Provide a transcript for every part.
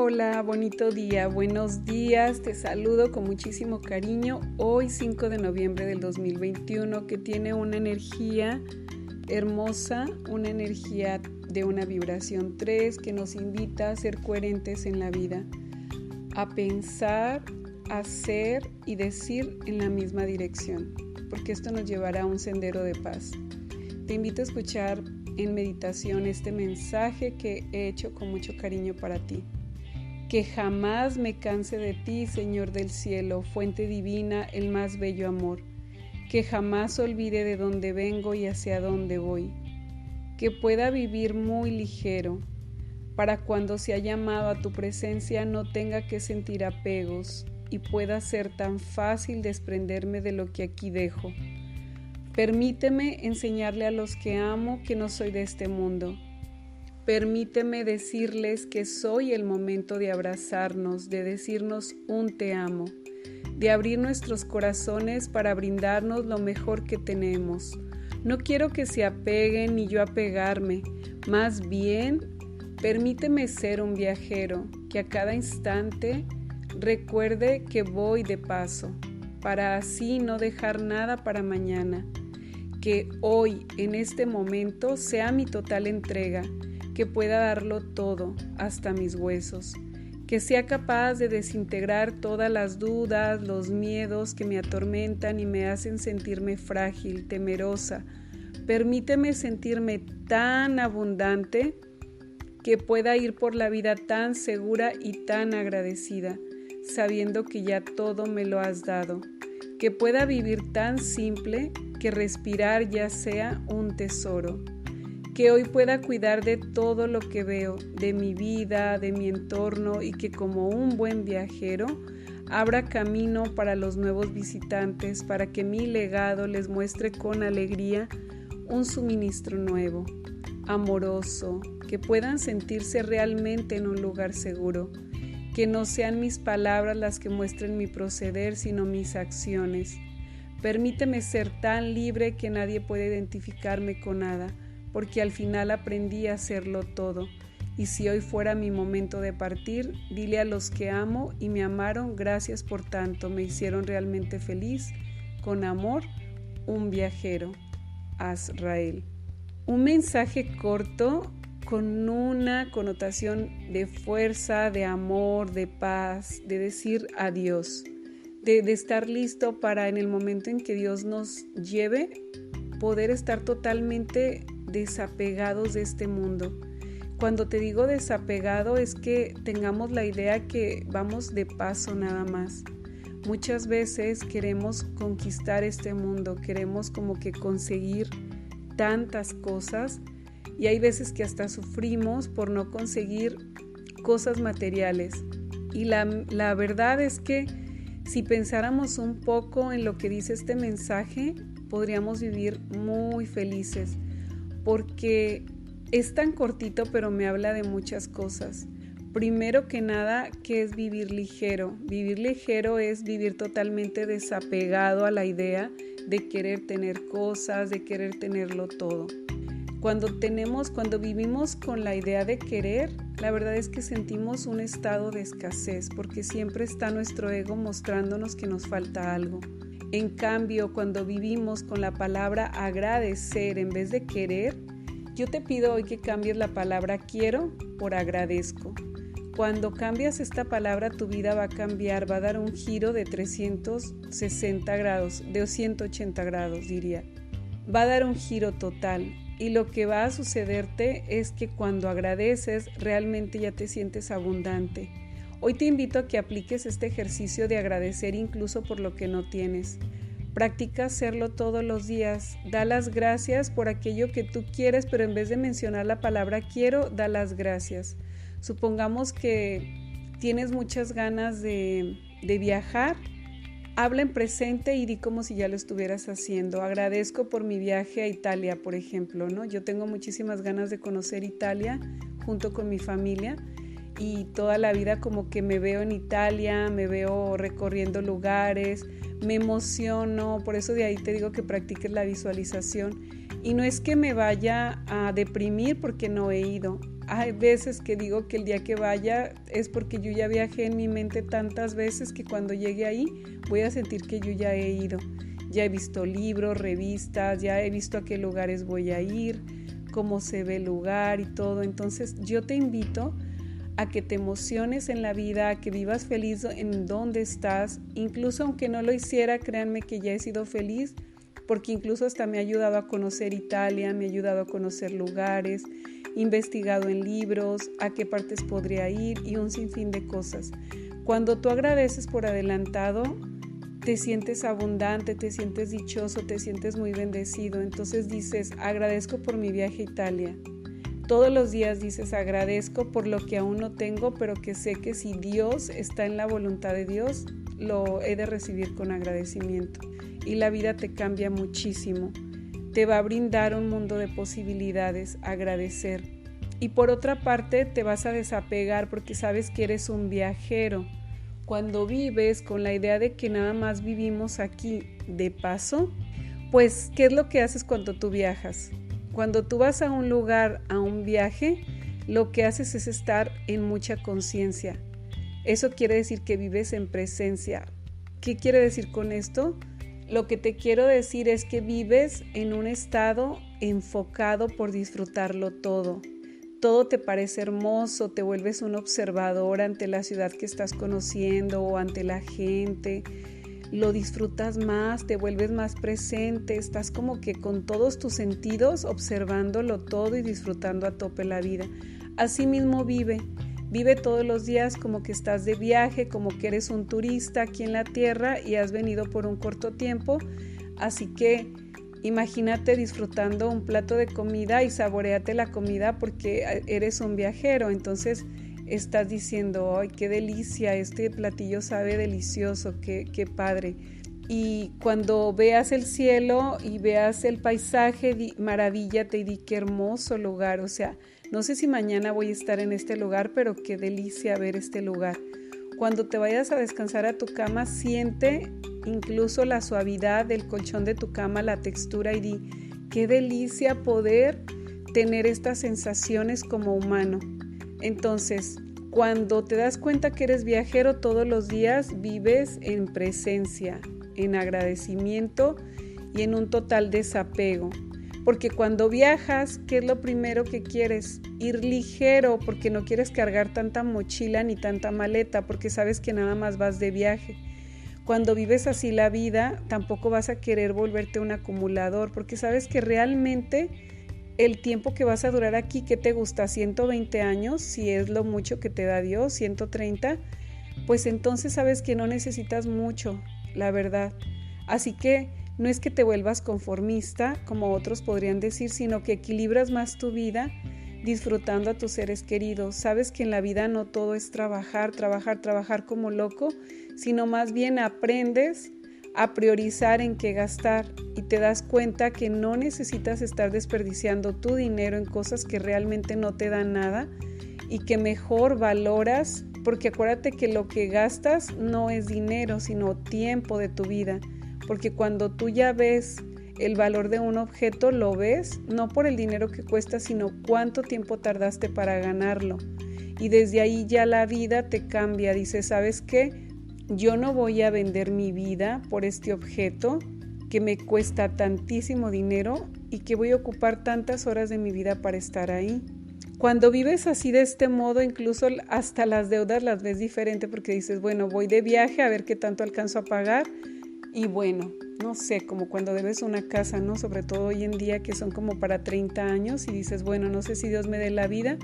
Hola, bonito día, buenos días, te saludo con muchísimo cariño hoy 5 de noviembre del 2021 que tiene una energía hermosa, una energía de una vibración 3 que nos invita a ser coherentes en la vida, a pensar, hacer y decir en la misma dirección, porque esto nos llevará a un sendero de paz. Te invito a escuchar en meditación este mensaje que he hecho con mucho cariño para ti. Que jamás me canse de ti, Señor del cielo, fuente divina, el más bello amor. Que jamás olvide de dónde vengo y hacia dónde voy. Que pueda vivir muy ligero, para cuando sea llamado a tu presencia no tenga que sentir apegos y pueda ser tan fácil desprenderme de lo que aquí dejo. Permíteme enseñarle a los que amo que no soy de este mundo. Permíteme decirles que soy el momento de abrazarnos, de decirnos un te amo, de abrir nuestros corazones para brindarnos lo mejor que tenemos. No quiero que se apeguen ni yo apegarme, más bien permíteme ser un viajero que a cada instante recuerde que voy de paso, para así no dejar nada para mañana. Que hoy, en este momento, sea mi total entrega, que pueda darlo todo, hasta mis huesos, que sea capaz de desintegrar todas las dudas, los miedos que me atormentan y me hacen sentirme frágil, temerosa. Permíteme sentirme tan abundante que pueda ir por la vida tan segura y tan agradecida, sabiendo que ya todo me lo has dado, que pueda vivir tan simple que respirar ya sea un tesoro, que hoy pueda cuidar de todo lo que veo, de mi vida, de mi entorno y que como un buen viajero abra camino para los nuevos visitantes para que mi legado les muestre con alegría un suministro nuevo, amoroso, que puedan sentirse realmente en un lugar seguro, que no sean mis palabras las que muestren mi proceder, sino mis acciones. Permíteme ser tan libre que nadie pueda identificarme con nada, porque al final aprendí a hacerlo todo. Y si hoy fuera mi momento de partir, dile a los que amo y me amaron, gracias por tanto, me hicieron realmente feliz. Con amor, un viajero. Azrael. Un mensaje corto con una connotación de fuerza, de amor, de paz, de decir adiós. De estar listo para en el momento en que Dios nos lleve, poder estar totalmente desapegados de este mundo. Cuando te digo desapegado es que tengamos la idea que vamos de paso nada más. Muchas veces queremos conquistar este mundo, queremos como que conseguir tantas cosas y hay veces que hasta sufrimos por no conseguir cosas materiales. Y la verdad es que si pensáramos un poco en lo que dice este mensaje, podríamos vivir muy felices, porque es tan cortito, pero me habla de muchas cosas. Primero que nada, ¿qué es vivir ligero? Vivir ligero es vivir totalmente desapegado a la idea de querer tener cosas, de querer tenerlo todo. Cuando vivimos con la idea de querer, la verdad es que sentimos un estado de escasez porque siempre está nuestro ego mostrándonos que nos falta algo. En cambio, cuando vivimos con la palabra agradecer en vez de querer, yo te pido hoy que cambies la palabra quiero por agradezco. Cuando cambias esta palabra, tu vida va a cambiar, va a dar un giro de 360 grados, de 180 grados diría. Va a dar un giro total. Y lo que va a sucederte es que cuando agradeces, realmente ya te sientes abundante. Hoy te invito a que apliques este ejercicio de agradecer incluso por lo que no tienes. Practica hacerlo todos los días. Da las gracias por aquello que tú quieres, pero en vez de mencionar la palabra quiero, da las gracias. Supongamos que tienes muchas ganas de viajar. Habla en presente y di como si ya lo estuvieras haciendo. Agradezco por mi viaje a Italia, por ejemplo, ¿no? Yo tengo muchísimas ganas de conocer Italia junto con mi familia y toda la vida como que me veo en Italia, me veo recorriendo lugares, me emociono, por eso de ahí te digo que practiques la visualización. Y no es que me vaya a deprimir porque no he ido, Hay veces que digo que el día que vaya es porque yo ya viajé en mi mente tantas veces que cuando llegue ahí voy a sentir que yo ya he ido. Ya he visto libros, revistas, ya he visto a qué lugares voy a ir, cómo se ve el lugar y todo. Entonces yo te invito a que te emociones en la vida, a que vivas feliz en donde estás. Incluso aunque no lo hiciera, créanme que ya he sido feliz, porque incluso hasta me ha ayudado a conocer Italia, me ha ayudado a conocer lugares, investigado en libros, a qué partes podría ir y un sinfín de cosas. Cuando tú agradeces por adelantado, te sientes abundante, te sientes dichoso, te sientes muy bendecido. Entonces dices, agradezco por mi viaje a Italia. Todos los días dices, agradezco por lo que aún no tengo, pero que sé que si Dios está en la voluntad de Dios, lo he de recibir con agradecimiento. Y la vida te cambia muchísimo. Te va a brindar un mundo de posibilidades, agradecer. Y por otra parte, te vas a desapegar porque sabes que eres un viajero. Cuando vives con la idea de que nada más vivimos aquí de paso, pues, ¿qué es lo que haces cuando tú viajas? Cuando tú vas a un lugar, a un viaje, lo que haces es estar en mucha conciencia. Eso quiere decir que vives en presencia. ¿Qué quiere decir con esto? Lo que te quiero decir es que vives en un estado enfocado por disfrutarlo todo. Todo te parece hermoso, te vuelves un observador ante la ciudad que estás conociendo o ante la gente. Lo disfrutas más, te vuelves más presente, estás como que con todos tus sentidos observándolo todo y disfrutando a tope la vida. Así mismo vive todos los días como que estás de viaje, como que eres un turista aquí en la tierra y has venido por un corto tiempo, así que imagínate disfrutando un plato de comida y saboréate la comida porque eres un viajero, entonces estás diciendo, ¡ay, qué delicia! Este platillo sabe delicioso, qué padre. Y cuando veas el cielo y veas el paisaje, maravíllate y di qué hermoso lugar. O sea, no sé si mañana voy a estar en este lugar, pero qué delicia ver este lugar. Cuando te vayas a descansar a tu cama, siente incluso la suavidad del colchón de tu cama, la textura y di, qué delicia poder tener estas sensaciones como humano. Entonces, cuando te das cuenta que eres viajero todos los días, vives en presencia, en agradecimiento y en un total desapego. Porque cuando viajas, ¿qué es lo primero que quieres? Ir ligero, porque no quieres cargar tanta mochila ni tanta maleta, porque sabes que nada más vas de viaje. Cuando vives así la vida, tampoco vas a querer volverte un acumulador, porque sabes que realmente el tiempo que vas a durar aquí, ¿qué te gusta? 120 años, si es lo mucho que te da Dios, 130, pues entonces sabes que no necesitas mucho, la verdad. Así que no es que te vuelvas conformista, como otros podrían decir, sino que equilibras más tu vida disfrutando a tus seres queridos. Sabes que en la vida no todo es trabajar como loco, sino más bien aprendes a priorizar en qué gastar y te das cuenta que no necesitas estar desperdiciando tu dinero en cosas que realmente no te dan nada y que mejor valoras, porque acuérdate que lo que gastas no es dinero, sino tiempo de tu vida, porque cuando tú ya ves el valor de un objeto, lo ves no por el dinero que cuesta, sino cuánto tiempo tardaste para ganarlo. Y desde ahí ya la vida te cambia. Dices, ¿sabes qué? Yo no voy a vender mi vida por este objeto que me cuesta tantísimo dinero y que voy a ocupar tantas horas de mi vida para estar ahí. Cuando vives así de este modo, incluso hasta las deudas las ves diferente porque dices, bueno, voy de viaje a ver qué tanto alcanzo a pagar. Y bueno, no sé, como cuando debes una casa, ¿no? Sobre todo hoy en día que son como para 30 años y dices, bueno, no sé si Dios me dé la vida,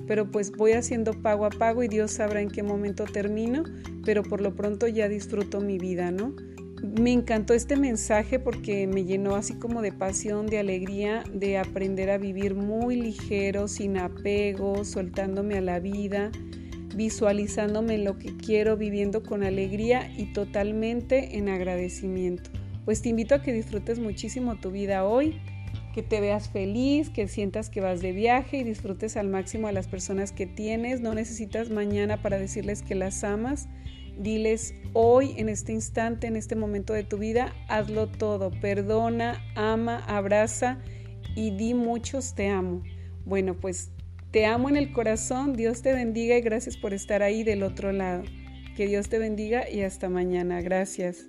pero pues voy haciendo pago a pago y Dios sabrá en qué momento termino, pero por lo pronto ya disfruto mi vida, ¿no? Me encantó este mensaje porque me llenó así como de pasión, de alegría, de aprender a vivir muy ligero, sin apego, soltándome a la vida, visualizándome en lo que quiero, viviendo con alegría y totalmente en agradecimiento. Pues te invito a que disfrutes muchísimo tu vida hoy, que te veas feliz, que sientas que vas de viaje y disfrutes al máximo a las personas que tienes. No necesitas mañana para decirles que las amas. Diles hoy, en este instante, en este momento de tu vida, hazlo todo. Perdona, ama, abraza y di muchos te amo. Bueno, pues Te amo en el corazón, Dios te bendiga y gracias por estar ahí del otro lado. Que Dios te bendiga y hasta mañana. Gracias.